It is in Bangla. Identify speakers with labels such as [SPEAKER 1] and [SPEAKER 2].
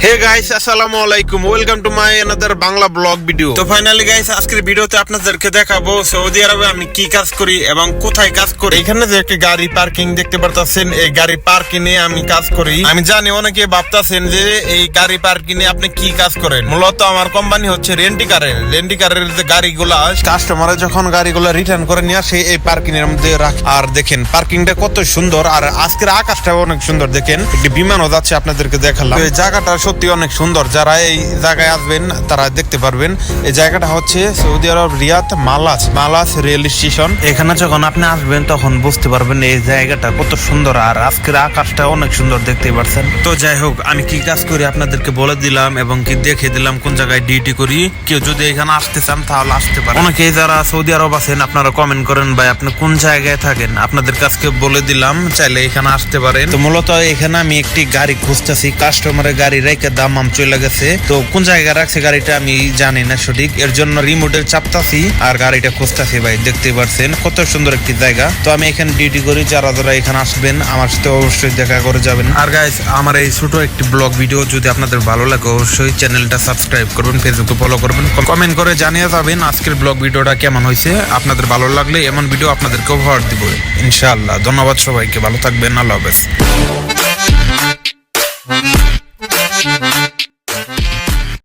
[SPEAKER 1] হে গাইস, আসসালামু আলাইকুম, welcome to my another Bangla blog video. তো ফাইনালি গাইস, আজকের ভিডিওতে আপনাদেরকে দেখাবো সৌদি আরবে আমি কি কাজ করি এবং কোথায় কাজ করি। এখানে যে একটি গাড়ি পার্কিং দেখতে পারতাছেন, এই গাড়ি পার্কিং এ আমি কাজ করি। আমি জানি অনেকে ভাবতাছেন যে এই গাড়ি পার্কিং এ আপনি কি কাজ করেন। মূলত আমার কোম্পানি হচ্ছে রেন্টিকারের যে গাড়িগুলা কাস্টমারে যখন গাড়িগুলা রিটার্ন করে নিয়ে আসে এই পার্কিং এর মধ্যে রাখে। আর দেখেন পার্কিংটা কত সুন্দর, আর আজকের আকাশটাও অনেক সুন্দর। দেখেন একটি বিমানও যাচ্ছে, আপনাদেরকে দেখালাম। এই জায়গাটা সত্যি অনেক সুন্দর, যারা এই জায়গায় আসবেন তারা দেখতে পারবেন। এই জায়গাটা হচ্ছে সৌদি আরব রিয়াদ মালাস রেল স্টেশন। এখানে যখন আপনি আসবেন তখন বুঝতে পারবেন এই জায়গাটা কত সুন্দর, আর আজকের আকাশটা অনেক সুন্দর, দেখতে পারছেন। তো যাই হোক, আমি কি কাজ করি আপনাদেরকে বলে দিলাম এবং কি দেখে দিলাম কোন জায়গায় ডিউটি করি। কেউ যদি এখানে আসতে চান তাহলে আসতে পারেন। অনেকেই যারা সৌদি আরব আছেন আপনারা কমেন্ট করেন ভাই আপনি কোন জায়গায় থাকেন, আপনাদের কাছে বলে দিলাম, চাইলে এখানে আসতে পারেন। তো মূলত এখানে আমি একটি গাড়ি খুঁজতেছি, কাস্টমারের গাড়ি রেখে দাম চলে গেছে। তো কোন জায়গায় রাখছে গাড়িটা আমি জানি না সঠিক, এর জন্য রিমোটে চাপতাছি আর গাড়িটা খুঁজতাছি। ভাই দেখতে পারছেন কত সুন্দর একটি জায়গা। তো আমি এখানে ডিউটি করি, যারা যারা এখানে আসবেন আমার সাথে অবশ্যই দেখা করে যাবেন। আর গাইস, আমার এই ছোট একটি ব্লগ ভিডিও যদি আপনাদের ভালো লাগে অবশ্যই চ্যানেলটা সাবস্ক্রাইব করবেন, ফেসবুকে ফলো করবেন, কমেন্ট করে জানিয়ে যাবেন আজকের ব্লগ ভিডিওটা কেমন হয়েছে। আপনাদের ভালো লাগলে এমন ভিডিও আপনাদেরকে উপহার দিব ইনশাআল্লাহ। ধন্যবাদ সবাইকে, ভালো থাকবেন, আল্লাহ হাফেজ।